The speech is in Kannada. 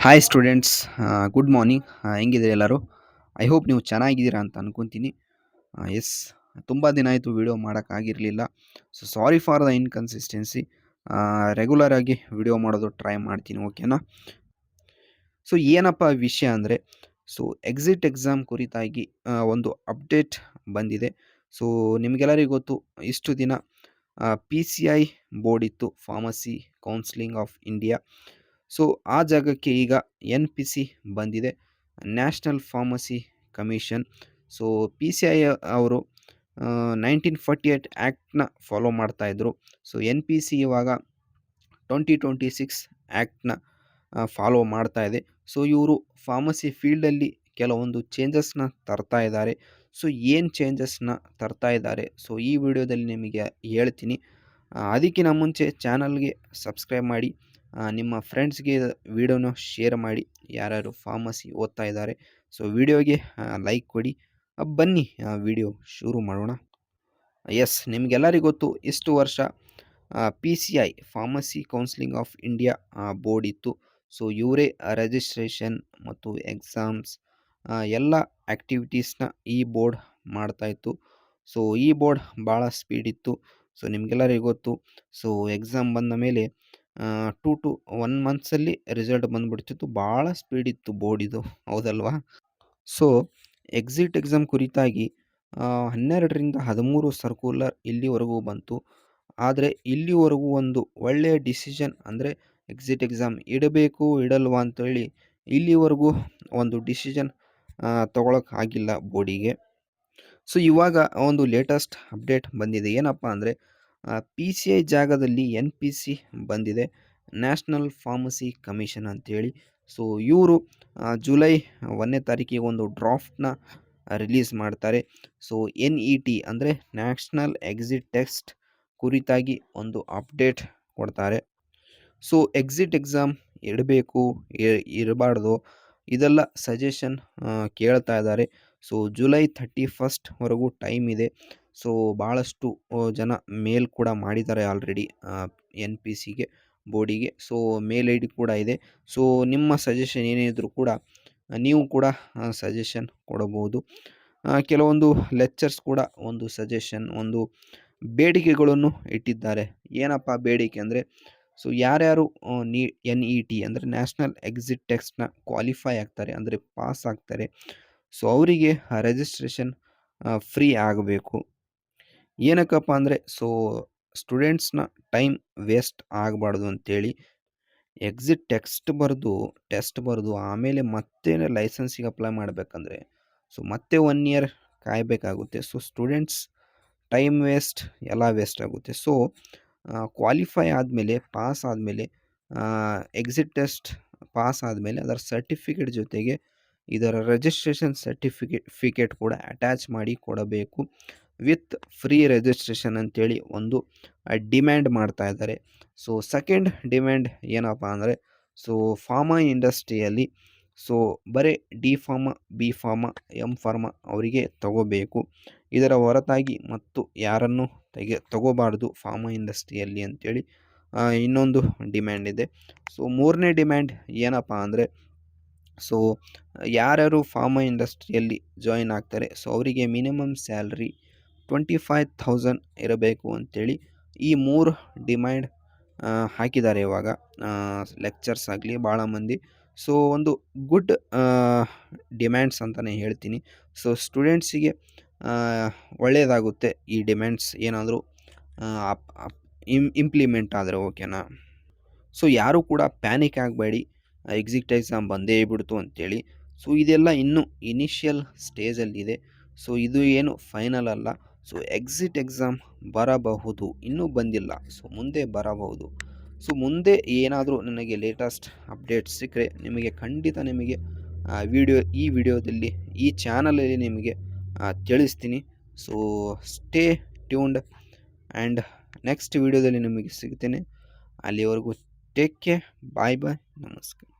Hi students, good morning. ಹೆಂಗಿದ್ದೀರಿ ಎಲ್ಲರೂ? ಐ ಹೋಪ್ ನೀವು ಚೆನ್ನಾಗಿದ್ದೀರಾ ಅಂತ ಅನ್ಕೊತೀನಿ. ಎಸ್, ತುಂಬ ದಿನ ಆಯಿತು ವಿಡಿಯೋ ಮಾಡೋಕ್ಕಾಗಿರಲಿಲ್ಲ. So sorry for the inconsistency. Regular ಆಗಿ ವಿಡಿಯೋ ಮಾಡೋದು ಟ್ರೈ ಮಾಡ್ತೀನಿ, ಓಕೆನಾ? ಸೊ ಏನಪ್ಪ ವಿಷಯ ಅಂದರೆ, ಸೊ ಎಕ್ಸಾಮ್ ಕುರಿತಾಗಿ ಒಂದು ಅಪ್ಡೇಟ್ ಬಂದಿದೆ. ಸೊ ನಿಮಗೆಲ್ಲರಿಗೂ ಗೊತ್ತು, ಇಷ್ಟು ದಿನ PCI ಬೋರ್ಡ್ ಇತ್ತು, pharmacy counselling of India. So ಆ ಜಾಗಕ್ಕೆ ಈಗ NPC ಬಂದಿದೆ, national pharmacy commission. So PCI ಅವರು 1948 ಆ್ಯಕ್ಟ್ನ ಫಾಲೋ ಮಾಡ್ತಾಯಿದ್ರು. ಸೊ NPC ಇವಾಗ 2026 ಆ್ಯಕ್ಟ್ನ ಫಾಲೋ ಮಾಡ್ತಾ ಇದೆ. ಸೊ ಇವರು ಫಾರ್ಮಸಿ ಫೀಲ್ಡಲ್ಲಿ ಕೆಲವೊಂದು ಚೇಂಜಸ್ನ ತರ್ತಾ ಇದ್ದಾರೆ. ಸೊ ಏನು ಚೇಂಜಸ್ನ ತರ್ತಾ ಇದ್ದಾರೆ, ಸೊ ಈ ವಿಡಿಯೋದಲ್ಲಿ ನಿಮಗೆ ಹೇಳ್ತೀನಿ. ಅದಕ್ಕಿಂತ ಮುಂಚೆ ಚಾನಲ್ಗೆ ಸಬ್ಸ್ಕ್ರೈಬ್ ಮಾಡಿ, ನಿಮ್ಮ ಫ್ರೆಂಡ್ಸ್ಗೆ ವಿಡಿಯೋನ ಶೇರ್ ಮಾಡಿ, ಯಾರ್ಯಾರು ಫಾರ್ಮಸಿ ಓದ್ತಾ ಇದ್ದಾರೆ. ಸೊ ವಿಡಿಯೋಗೆ ಲೈಕ್ ಕೊಡಿ. ಬನ್ನಿ ವಿಡಿಯೋ ಶುರು ಮಾಡೋಣ. ಎಸ್, ನಿಮಗೆಲ್ಲರಿಗೂ ಗೊತ್ತು, ಇಷ್ಟು ವರ್ಷ PCI pharmacy counselling of India board ಇತ್ತು. ಸೊ ಇವರೇ ರಿಜಿಸ್ಟ್ರೇಷನ್ ಮತ್ತು ಎಕ್ಸಾಮ್ಸ್ ಎಲ್ಲ ಆ್ಯಕ್ಟಿವಿಟೀಸ್ನ ಈ ಬೋರ್ಡ್ ಮಾಡ್ತಾಯಿತ್ತು. ಸೊ ಈ ಬೋರ್ಡ್ ಭಾಳ ಸ್ಪೀಡ್ ಇತ್ತು. ಸೊ ನಿಮಗೆಲ್ಲರಿಗೂ ಗೊತ್ತು, ಸೊ ಎಕ್ಸಾಮ್ ಬಂದ ಮೇಲೆ 2 to 1 ಮಂತ್ಸಲ್ಲಿ ರಿಸಲ್ಟ್ ಬಂದುಬಿಡ್ತಿತ್ತು. ಭಾಳ ಸ್ಪೀಡ್ ಇತ್ತು ಬೋರ್ಡ್ ಇದು, ಹೌದಲ್ವಾ? ಸೊ ಎಕ್ಸಾಮ್ ಕುರಿತಾಗಿ 12ರಿಂದ 13 ಸರ್ಕ್ಯುಲರ್ ಇಲ್ಲಿವರೆಗೂ ಬಂತು. ಆದರೆ ಇಲ್ಲಿವರೆಗೂ ಒಂದು ಒಳ್ಳೆಯ ಡಿಸಿಷನ್ ಅಂದರೆ ಎಕ್ಸಾಮ್ ಇಡಬೇಕು ಇಡಲ್ವಾ ಅಂತೇಳಿ ಇಲ್ಲಿವರೆಗೂ ಒಂದು ಡಿಸಿಷನ್ ಆಗಿಲ್ಲ ಬೋರ್ಡಿಗೆ. ಸೊ ಇವಾಗ ಒಂದು ಲೇಟೆಸ್ಟ್ ಅಪ್ಡೇಟ್ ಬಂದಿದೆ. ಏನಪ್ಪ ಅಂದರೆ, PCI ಜಾಗದಲ್ಲಿ NPC ಬಂದಿದೆ, ನ್ಯಾಷನಲ್ ಫಾರ್ಮಸಿ ಕಮಿಷನ್ ಅಂತೇಳಿ. ಸೊ ಇವರು ಜುಲೈ 1ನೇ ತಾರೀಕಿಗೆ ಒಂದು ಡ್ರಾಫ್ಟ್ನ ರಿಲೀಸ್ ಮಾಡ್ತಾರೆ. ಸೊ NET ಅಂದರೆ ನ್ಯಾಷನಲ್ ಎಕ್ಸಿಟ್ ಟೆಸ್ಟ್ ಕುರಿತಾಗಿ ಒಂದು ಅಪ್ಡೇಟ್ ಕೊಡ್ತಾರೆ. ಸೊ ಎಕ್ಸಾಮ್ ಇಡಬೇಕು ಇರಬಾರ್ದು, ಇದೆಲ್ಲ ಸಜೆಷನ್ ಕೇಳ್ತಾ ಇದ್ದಾರೆ. ಸೊ ಜುಲೈ 31ವರೆಗೂ ಟೈಮ್ ಇದೆ. ಸೊ ಭಾಳಷ್ಟು ಜನ ಮೇಲ್ ಕೂಡ ಮಾಡಿದ್ದಾರೆ ಆಲ್ರೆಡಿ NPCಗೆ, ಬೋರ್ಡಿಗೆ. ಸೊ ಮೇಲ್ ID ಕೂಡ ಇದೆ. ಸೊ ನಿಮ್ಮ ಸಜೆಷನ್ ಏನಿದ್ರು ಕೂಡ ನೀವು ಕೂಡ ಸಜೆಷನ್ ಕೊಡಬಹುದು. ಕೆಲವೊಂದು ಲೆಕ್ಚರ್ಸ್ ಕೂಡ ಒಂದು ಸಜೆಷನ್, ಒಂದು ಬೇಡಿಕೆಗಳನ್ನು ಇಟ್ಟಿದ್ದಾರೆ. ಏನಪ್ಪ ಬೇಡಿಕೆ ಅಂದರೆ, ಸೊ ಯಾರ್ಯಾರು NET ಅಂದರೆ ನ್ಯಾಷನಲ್ ಎಕ್ಸಿಟ್ ಟೆಸ್ಟ್ನ ಕ್ವಾಲಿಫೈ ಆಗ್ತಾರೆ, ಅಂದರೆ ಪಾಸ್ ಆಗ್ತಾರೆ, ಸೊ ಅವರಿಗೆ ರಿಜಿಸ್ಟ್ರೇಷನ್ ಫ್ರೀ ಆಗಬೇಕು. ಏನಕ್ಕಪ್ಪ ಅಂದರೆ, ಸೊ ಸ್ಟೂಡೆಂಟ್ಸ್ನ ಟೈಮ್ ವೇಸ್ಟ್ ಆಗಬಾರ್ದು ಅಂತೇಳಿ. ಟೆಸ್ಟ್ ಬರೆದು ಆಮೇಲೆ ಮತ್ತೆ ಲೈಸೆನ್ಸಿಗೆ ಅಪ್ಲೈ ಮಾಡಬೇಕಂದ್ರೆ ಸೊ ಮತ್ತೆ 1 ಇಯರ್ ಕಾಯಬೇಕಾಗುತ್ತೆ. ಸೊ ಸ್ಟೂಡೆಂಟ್ಸ್ ಟೈಮ್ ವೇಸ್ಟ್, ಎಲ್ಲ ವೇಸ್ಟ್ ಆಗುತ್ತೆ. ಸೊ ಕ್ವಾಲಿಫೈ ಆದಮೇಲೆ, ಪಾಸ್ ಆದಮೇಲೆ, ಟೆಸ್ಟ್ ಪಾಸ್ ಆದಮೇಲೆ ಅದರ ಸರ್ಟಿಫಿಕೇಟ್ ಜೊತೆಗೆ ಇದರ ರಿಜಿಸ್ಟ್ರೇಷನ್ ಸರ್ಟಿಫಿಕೇಟ್ ಕೂಡ ಅಟ್ಯಾಚ್ ಮಾಡಿ ಕೊಡಬೇಕು, ವಿತ್ ಫ್ರೀ ರಿಜಿಸ್ಟ್ರೇಷನ್ ಅಂತೇಳಿ ಒಂದು ಡಿಮ್ಯಾಂಡ್ ಮಾಡ್ತಾ ಇದ್ದಾರೆ. ಸೊ ಸೆಕೆಂಡ್ ಡಿಮ್ಯಾಂಡ್ ಏನಪ್ಪ ಅಂದರೆ, ಸೊ ಫಾರ್ಮಾ ಇಂಡಸ್ಟ್ರಿಯಲ್ಲಿ ಸೊ ಬರೀ D pharma, B pharma, M pharma ಅವರಿಗೆ ತಗೋಬೇಕು. ಇದರ ಹೊರತಾಗಿ ಮತ್ತು ಯಾರನ್ನು ತಗೋಬಾರ್ದು ಫಾರ್ಮಾ ಇಂಡಸ್ಟ್ರಿಯಲ್ಲಿ ಅಂತೇಳಿ ಇನ್ನೊಂದು ಡಿಮ್ಯಾಂಡ್ ಇದೆ. ಸೊ ಮೂರನೇ ಡಿಮ್ಯಾಂಡ್ ಏನಪ್ಪ ಅಂದರೆ, ಸೊ ಯಾರ್ಯಾರು ಫಾರ್ಮಾ ಇಂಡಸ್ಟ್ರಿಯಲ್ಲಿ ಜಾಯಿನ್ ಆಗ್ತಾರೆ, ಸೊ ಅವರಿಗೆ ಮಿನಿಮಮ್ ಸ್ಯಾಲ್ರಿ 25,000 ಇರಬೇಕು ಅಂತೇಳಿ ಈ 3 ಡಿಮ್ಯಾಂಡ್ ಹಾಕಿದ್ದಾರೆ ಇವಾಗ ಲೆಕ್ಚರ್ಸ್ ಆಗಲಿ ಭಾಳ ಮಂದಿ. ಸೊ ಒಂದು ಗುಡ್ ಡಿಮ್ಯಾಂಡ್ಸ್ ಅಂತಲೇ ಹೇಳ್ತೀನಿ. ಸೊ ಸ್ಟೂಡೆಂಟ್ಸಿಗೆ ಒಳ್ಳೆಯದಾಗುತ್ತೆ ಈ ಡಿಮ್ಯಾಂಡ್ಸ್ ಏನಾದರೂ ಇಂಪ್ಲಿಮೆಂಟ್ ಆದರೆ, ಓಕೆನಾ? ಸೊ ಯಾರೂ ಕೂಡ ಪ್ಯಾನಿಕ್ ಆಗಬೇಡಿ, ಎಕ್ಸಾಮ್ ಬಂದೇ ಬಿಡ್ತು ಅಂತೇಳಿ. ಸೊ ಇದೆಲ್ಲ ಇನ್ನೂ ಇನಿಷಿಯಲ್ ಸ್ಟೇಜಲ್ಲಿದೆ. ಸೊ ಇದು ಏನು ಫೈನಲ್ ಅಲ್ಲ. ಸೊ ಎಕ್ಸಾಮ್ ಬರಬಹುದು, ಇನ್ನೂ ಬಂದಿಲ್ಲ, ಸೊ ಮುಂದೆ ಬರಬಹುದು. ಸೊ ಮುಂದೆ ಏನಾದರೂ ನನಗೆ ಲೇಟೆಸ್ಟ್ ಅಪ್ಡೇಟ್ ಸಿಕ್ಕರೆ ನಿಮಗೆ ಖಂಡಿತ ನಿಮಗೆ ಈ ವಿಡಿಯೋದಲ್ಲಿ, ಈ ಚಾನಲಲ್ಲಿ ನಿಮಗೆ ತಿಳಿಸ್ತೀನಿ. So stay tuned and next ವಿಡಿಯೋದಲ್ಲಿ ನಿಮಗೆ ಸಿಗ್ತೇನೆ. ಅಲ್ಲಿವರೆಗೂ ಟೇಕ್ ಕೇರ್, ಬಾಯ್ ಬಾಯ್, ನಮಸ್ಕಾರ.